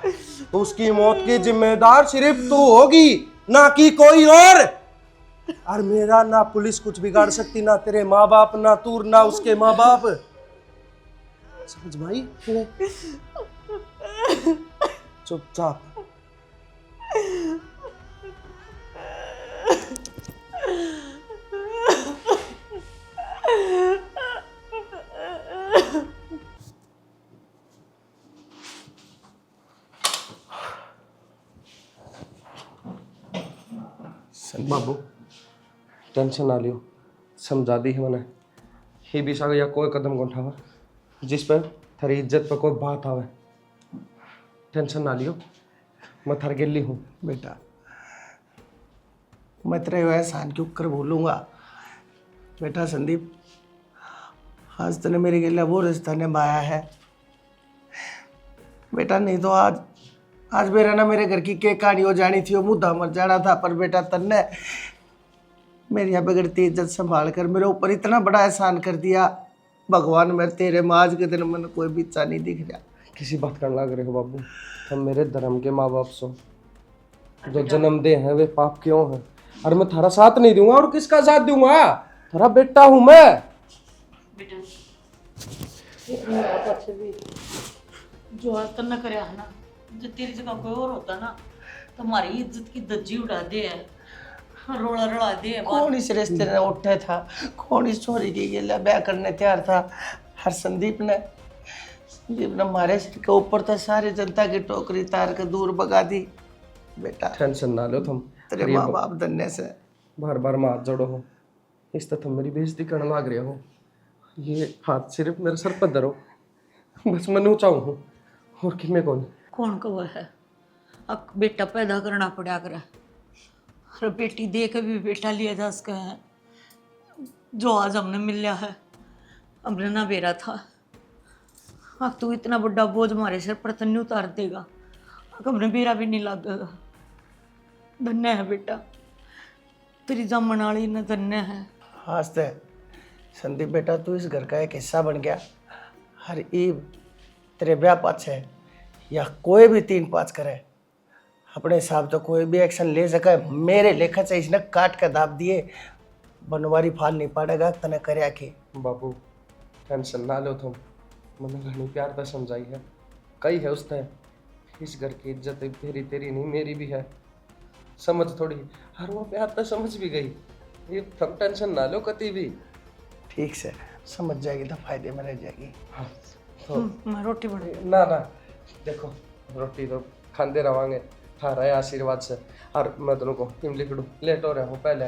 तो उसकी मौत की जिम्मेदार सिर्फ तू होगी ना कि कोई और मेरा ना पुलिस कुछ बिगाड़ सकती ना तेरे माँ बाप ना तू ना उसके माँ बाप समझ में आई चुपचाप बाबू टेंशन ना लियो, समझा दी है मैंने। ही भी सागा या कोई कदम को उठावा जिस पर थारी इज्जत पर कोई बात आवे। टेंशन ना लियो, मैं थार गिल्ली हूँ। बेटा मैं तेरे एहसान क्यों कर बोलूँगा। बेटा संदीप, आज तूने मेरे के लिए वो रिश्ता निभाया है बेटा, नहीं तो आज मेरा ना मेरे घर की के कहानी हो जानी थी, वो मुद्दा मर जाना था। पर बेटा तन्ने मेरी यहाँ बिगड़ती इज्जत संभाल कर मेरे ऊपर इतना बड़ा एहसान कर दिया। भगवान मेरे तेरे में आज के दिन मन कोई भी इच्छा नहीं दिख रहा। किसी बात करने लग रहे हो बाबू, तुम मेरे धर्म के माँ बाप सो, जो जन्म दे हैं वे पाप क्यों हैं? और मैं थारा साथ नहीं दूंगा, और किसका साथ दूंगा? थारा बेटा हूं मैं। जो आज तक न करे ना, जो तेरी जगह कोई और होता ना तो हमारी इज्जत की धज्जी उड़ा दे है, रोड़ा रड़ा दे है। कौन इस रिश्ते ने उठा था, कौन इस छोरी की गिला ब्याह करने तैयार था? हर संदीप ने हमारे सिर के ऊपर तो सारी जनता की टोकरी तार के दूर भगा दी। बेटा टेंशन ना लो तुम, तेरे माँ बाप धन्य से बार बार मैं हाथ जोड़ो हो, इस तरह तुम मेरी बेइज्जती करने लग रहे हो। ये हाथ सिर्फ मेरे सर पर धरो, बस मैं ऊंचाऊ हूँ और कि मैं कौन कवा है? अब बेटा पैदा करना पड़ा करे, और बेटी दे के भी बेटा लिया जा सका है। जो आज हमने मिला है हमने ना बेरा था। अब तू इतना बड़ा बोझ हमारे सिर पर तो नहीं उतार देगा, अब हमने बेरा भी नहीं लगेगा। धन्य है बेटा, तेरी जमन वाली ने धन्य है। आज ते संदीप बेटा तू इस घर का एक हिस्सा बन गया। हर ईब तेरे ब्याह पाछे या कोई भी 3-5 करे, अपने हिसाब से कोई भी एक्शन ले सके। मेरे लेखा से इसने काट के दाब दिए, बनवारी फाल नहीं पड़ेगा तने करया की। बाबू टेंशन ना लो तुम, मैंने घनी प्यार से समझाई है, कही है उसने इस घर की इज्जत तेरी तेरी नहीं मेरी भी है, समझ थोड़ी। हर वो प्यार तो समझ भी गई, ये तुम टेंशन ना लो कती भी। ठीक से समझ जाएगी तो फायदे में रह जाएगी। हाँ तो मैं रोटी बना ना ना देखो, रोटी तो खाते रवांगे थारा आशीर्वाद से। और मैं दोनों को इमली खड़ू लेट हो रहा हूँ पहले,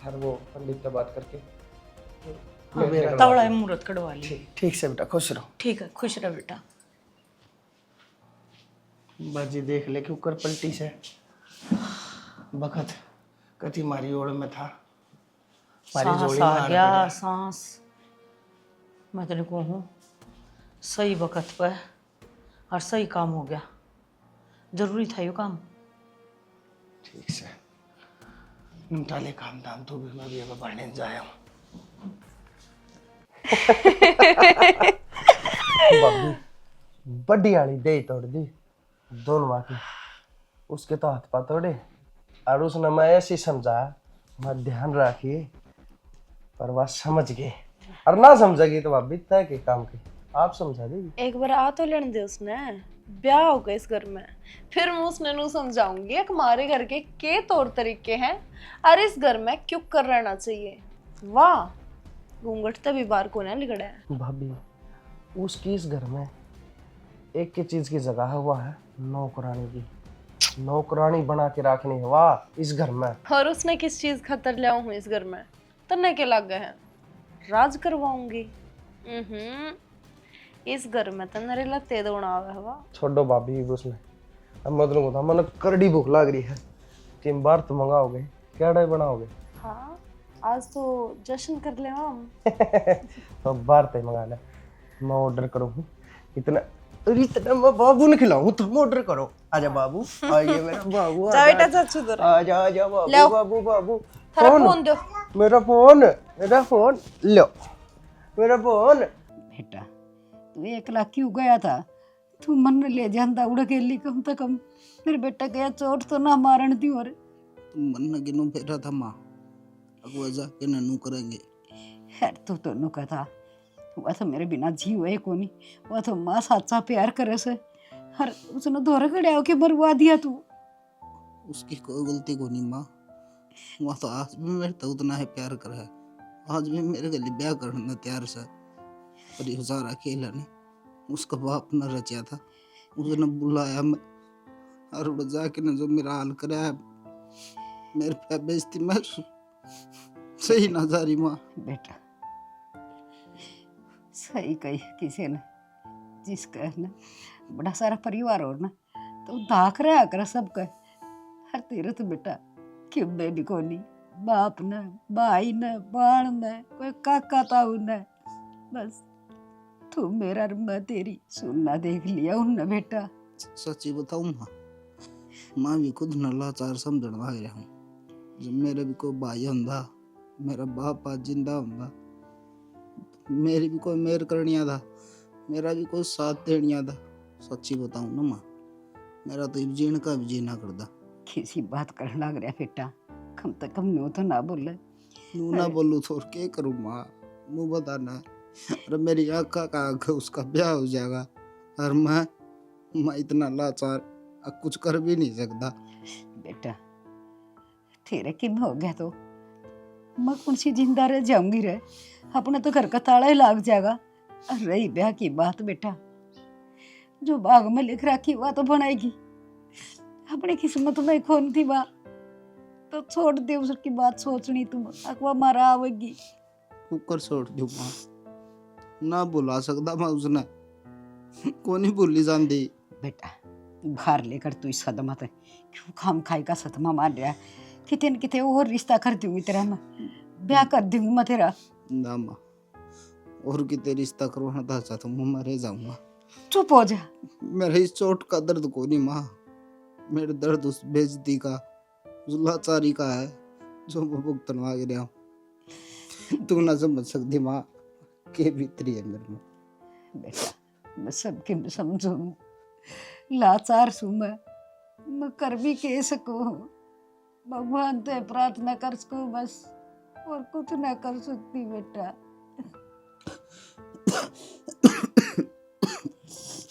और वो पंडित से बात करके तवड़ा मुहूर्त कढ़वा ली। ठीक से बेटा खुश रहो। ठीक है, खुश रह बेटा। बाजी देख ले क्यों कर पलटी से, बखत कति मारी ओड़ में था, मारी सांस जोड़ी में आ आना गया, पड़ा। सांस। मैं तेरे को हूँ सही वक्त पर और सही काम हो गया, जरूरी था ये काम। ठीक से निपटा ले काम धाम, तो भी मैं भी अब बढ़ने जाया हूँ। बाबू बड़ी वाली दे तोड़ दी दोनों बाकी, उसके तो हाथ पा तोड़े। और उसने मैं ऐसे समझाया, मैं ध्यान रखिए, पर वह समझ गए। और ना समझेगी तो भाभी तय के काम की आप समझा देगी। एक बार आ तो लेने दे, उसने ब्याह हो गया इस घर में, फिर मैं उसने नू समझाऊंगी कि हमारे घर के तौर तरीके हैं और इस घर में क्यों कर रहना चाहिए। वाह, घूंघट तभी बार को ना लिगड़ा है। भाभी उसकी इस घर में एक की चीज की जगह है, वह है नौकरानी की। नौकरानी बना के रखनी है वाह इस घर में। और उसने किस चीज खतर लिया हूँ इस घर में, तन्ने के लग गए हैं, राज करवाऊंगी। इस घर में तो नरे लत्ते दौड़ा है। वाह छोड़ो भाभी उसने, अब मैं को था मन करड़ी भूख लग रही है, 3 बार तो मंगाओगे क्या डाय बनाओगे? हाँ, आज तो जश्न कर ले हम। तो बार तय मंगा ले, मैं ऑर्डर करूँ इतना इतना मैं बाबू ने खिलाऊं, तुम ऑर्डर करो। आजा बाबू, आइए मेरा बाबू, जा बेटा चाचू दो, आजा आजा बाबू लो। बाबू बाबू। थारा फोन दो। मेरा फोन लो, मेरा फोन। बेटा तू 1 लाख क्यों गया था? तू मन ले जाता उड़ के लिए, कम से कम मेरे बेटा गया चोट तो ना मारन दी। और तुम मन गिनो फेरा था माँ, अगवा जाके ननू करेंगे। यार तू तो नु कहता वह तो मेरे बिना जीव है कोनी, वह तो माँ साचा प्यार करे से, हर उसने धोरे खड़े होके बरवा दिया तू। उसकी कोई गलती को नहीं माँ, वह तो आज भी मेरे तो उतना है प्यार कर है, आज भी मेरे गली ब्याह करना तैयार से। पर ये सारा अकेला ने उसका बाप न रचा था, उसने बुलाया मैं और जाके न जो मेरा हाल कराया, मेरे पे बेइज्जती मैं सही ना जा रही माँ। बेटा सही कही किसी ने, जिसका ना बड़ा सारा परिवार हो ना तो दाख रहा कर सबका। हर तेरे तो बेटा क्यों बेबी को नहीं, बाप न भाई न बाण न कोई काका ताऊ न, बस तू मेरा और मैं तेरी सुनना देख लिया उन बेटा। सच्ची बताऊं माँ, माँ भी खुद न लाचार समझण लग रहा हूँ। जब मेरे भी कोई भाई होंदा, मेरा बाप आज जिंदा होंदा, मेरी भी कोई मेहर करनिया था, मेरा भी कोई साथ देनिया था। सच्ची बताऊं ना माँ, मेरा तो जीण का भी जीना करदा। किसी बात करने लग रहा बेटा, कम से कम नो तो ना बोले। नू ना बोलूं तो और क्या करूं माँ, मुँह बताना है। अरे मेरी आँखा का आगे उसका ब्याह हो जाएगा और मैं इतना लाचार अब कुछ कर भी नहीं सकता। बेटा तेरे किम हो गया तो मैं कौन सी जिंदा रह जाऊंगी रे, अपने तो घर का ताला ही लाग जाएगा। और रही ब्याह की बात बेटा, जो भाग में लिख रखी वह तो बनाएगी, अपनी किस्मत में कौन थी वह, तो छोड़ दे उसकी बात सोचनी। तुम अकवा मारा आवेगी। कुकर छोड़ दूं माँ, ना बुला सकता मैं उसने, को नहीं भूली जाती। बेटा बाहर लेकर तू इस सदमा ते क्यों खाम खाई का सदमा मार रहा है। कितने न कितने और रिश्ता कर दूंगी तेरा, मैं ब्याह कर दूंगी मैं तेरा। ना माँ, और कितने रिश्ता करवाना था चाहता हूँ, मैं रह जाऊंगा। चुप हो जा। मेरे इस चोट का दर्द को नहीं माँ, मेरे दर्द उस बेइज्जती का, उस लाचारी का है जो मैं भुगतन आ गया हूँ। तू ना समझ सकती माँ के भीतरी है मेरे में। बेटा मैं सबके में समझू, लाचार सू मैं कर भी कह सकूं, भगवान ते प्रार्थना कर सकूं बस, और कुछ ना कर सकती बेटा।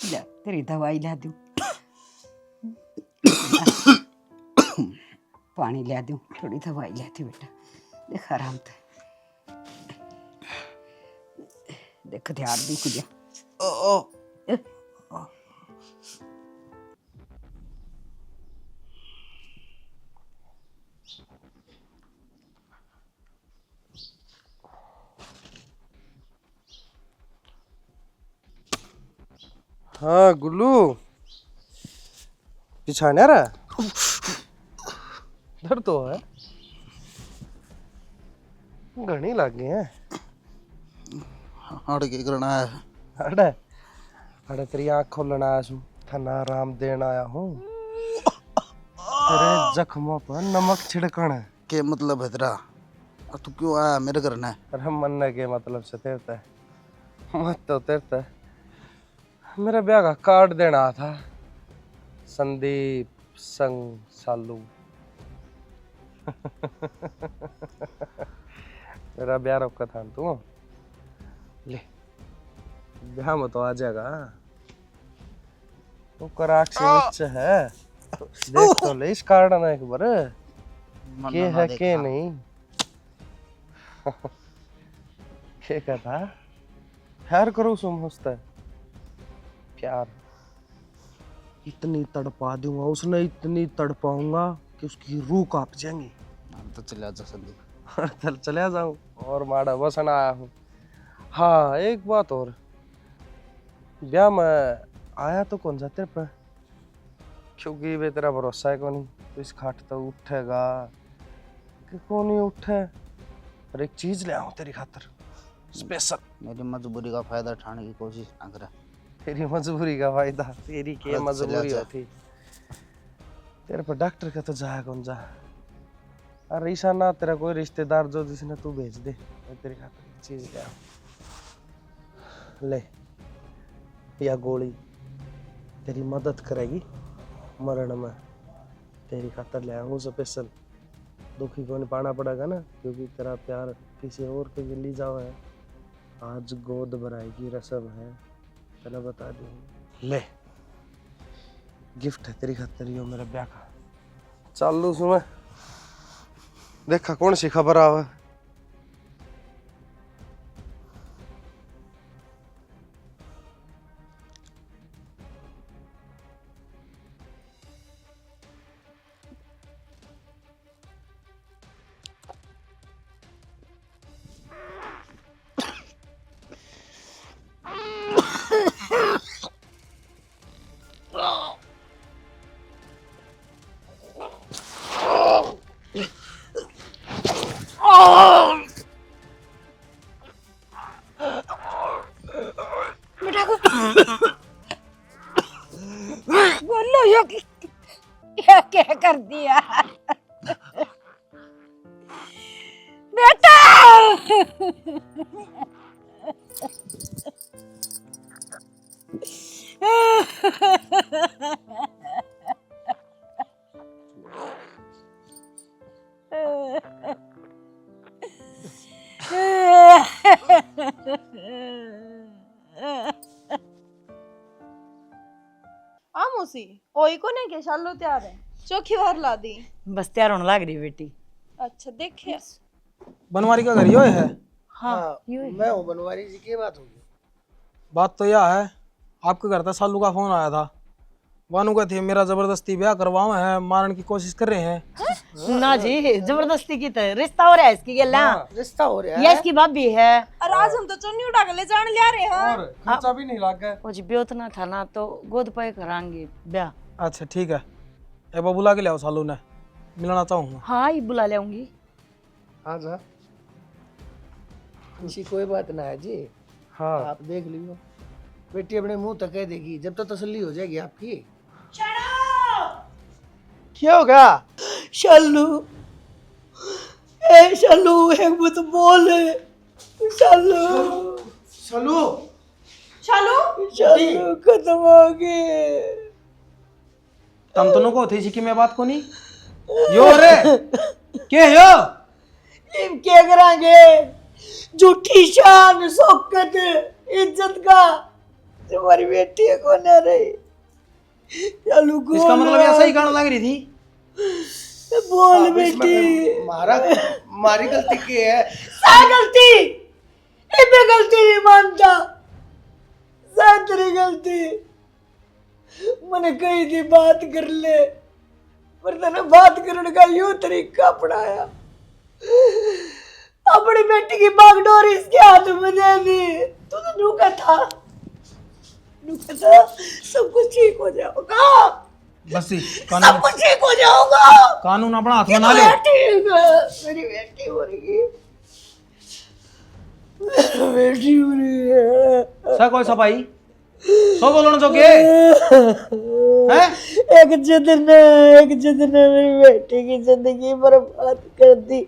ले तेरी दवाई ला दूं, पानी ला दूं, थोड़ी दवाई लाती बेटा, देख आराम से देख ध्यान दी कुछ। हाँ गुल्लू, पिछाने रहा दर्द तो है, घनी लग गए हैं। हट के करना है। अड़े अड़े तेरी आँख खोलना आया हूँ, थाना आराम देना आया हूँ, तेरे जख्मों पर नमक छिड़कन है। के मतलब है तेरा, और तू क्यों आया मेरे घर ने? अरे मन्ने के मतलब से तेरता है, मत तो तेरता है। मेरा ब्याह का कार्ड देना आया था, संदीप संग सालू। मेरा ब्याह रोका था तू, ले ब्याह में तो आ जाएगा। तो कराची बच्चे है, देख तो ले इस कार्ड ना एक बार के है के नहीं। क्या कहता प्यार करो समझता है, प्यार इतनी तड़पा दूंगा उसने, इतनी तड़पाऊंगा कि उसकी रूह कांप जाएंगी। तो चले जा संदीप। चल चले जाऊं और माड़ा बसन आया हूँ। हाँ एक बात और, ब्याह में आया तो कौन सा तेरे पे, क्योंकि वे तेरा भरोसा है कौन, तो इस खाट तो उठेगा कि कौन ही उठे। और एक चीज ले आऊं तेरी खातर स्पेशल। मेरी मजबूरी का फायदा उठाने की कोशिश ना करे। तेरी मजबूरी का फायदा, तेरी क्या अरे मजबूरी चला होती, तेरे पर डॉक्टर का तो जाए कौन जा। अरे ईशा ना तेरा कोई रिश्तेदार जो जिसने तू भेज दे, मैं तेरी खातिर चीज ले आऊं। ले या गोली तेरी मदद करेगी मरण में, तेरी खातर ले आऊं स्पेशल। दुखी को नहीं पाना पड़ेगा ना, क्योंकि तेरा प्यार किसी और के लिए ली जाओ है। आज गोद भराई की रस्म है, चलो बता दूँ। ले गिफ्ट है तेरी खातर यो मेरे ब्याह का। चालू सुमे देखा कौन सी खबर आवे। कर दिया बेटा। आमोसी ओई को ने के शालो तैयार है चौकी बार ला दी। बस तैयार होने लग रही बेटी। अच्छा देखे बनवारी का घर यो है। हाँ मैं हूँ बनवारी जी, की बात होगी? बात तो यह है, आपके घर तक सालू का फोन आया था। वानू का थे मेरा जबरदस्ती ब्याह करवाओ है, मारने की कोशिश कर रहे हैं। ना जी, जबरदस्ती की तो रिश्ता हो रहा है इसकी गल्ला। रिश्ता हो रहा ये है। इसकी भाभी है। और आज हम तो चुन्नी उठा के ले जाने ले रहे हैं। और खर्चा भी नहीं लग गया। वो जी ब्योत ना था ना तो गोद पे करांगे ब्याह। अच्छा ठीक है, एक बार बुला के ले आओ सालू ने, मिलना चाहूँगा। हाँ ये बुला लाऊंगी। हाँ जा, ऐसी कोई बात ना है जी। हाँ आप देख लियो, बेटी अपने मुंह तक कह देगी जब तक तसल्ली हो जाएगी आपकी। क्या होगा? शालू ए शालू एक बात बोल शालू चलो चलो शालू खत्म हो गए। तम दोनों को थी कि मैं बात को नहीं यो रे के यो इम क्या करांगे? झूठी शान शौकत इज्जत का तुम्हारी बेटी है कौन है रही? शालू को इसका मतलब ऐसा ही गाना लग रही थी। बोल अब इसमें बेटी। मारी गलती की है। सा गलती इतने गलती नहीं मानता, सा तेरी गलती। मैंने कही थी बात कर ले, पर तूने बात करने का यूं तरीका अपनाया। अपनी बेटी की बागडोर इसके हाथ में दे दी। तू तो नुका था सब कुछ ठीक हो जाएगा, बस ही सब कानून कुछ ठीक हो जाएगा। कानून अपना हाथ में ना ले। ठीक है, मेरी बेटी हो रही है, मेरी बेटी हो रही है। सा कोई सफाई सो बोलो जो के हैं एक जिद ने मेरी बेटी की जिंदगी बर्बाद कर दी।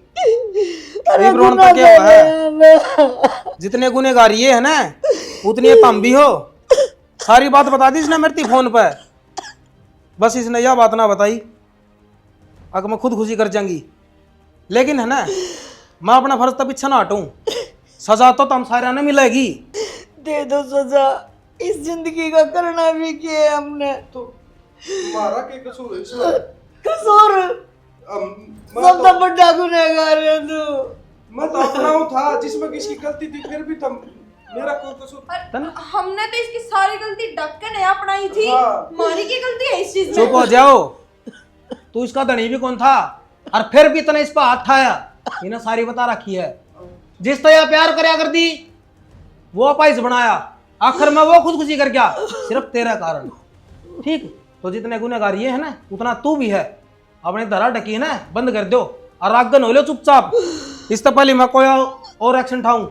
अरे रोन तो क्या हुआ है? गुनहगार जितने गुनेगार ये है ना उतनी तुम भी हो। सारी बात बता दी इसने मेरे फोन पे, बस इसने यह बात ना बताई अगर मैं खुद खुशी कर जाऊंगी। लेकिन है ना मैं अपना फर्ज तो पीछे ना हटूं, सजा तो तुम सारे ने मिलेगी। दे दो सजा, इस जिंदगी का करना भी किया है हमने। तो मारा के कसूर है इसमें? कसूर सबसे बड़ा गुनहगार है तू। मैं तो अपना हूँ था जिसमें किसी गलती थी, फिर भी तुम मेरा कोई कसूर। हमने तो इसकी सारी गलती ढक्कन है अपनाई थी। हाँ। मारी की गलती है इस चीज चुप में। हो जाओ, तू इसका धनी भी कौन था और फिर भी इतना इस पर हाथ ठाया। इन्हें सारी बता रखी है, जिस तरह प्यार करया कर दी वो अपाइस बनाया, आखिर में वो खुदकुशी कर गया सिर्फ तेरा कारण। ठीक, तो जितने गुनहगार ये है ना उतना तू भी है। अपनी धरा ढकी है ना बंद कर दो और आगन हो लो चुपचाप। इससे पहले मैं कोई और एक्शन उठाऊं।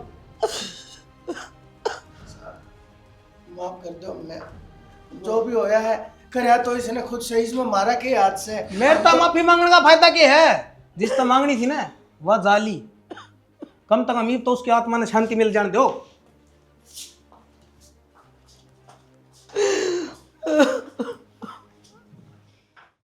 माफ कर दो, हमने जो भी होया है करया तो इसने खुद से, इसमें मारा के हाथ से। मेरे तो माफी मांगने का फायदा क्या है? जिस तो मांगनी थी ना वह जाली, कम तक अमीर तो उसकी आत्मा ने शांति मिल जाने दो।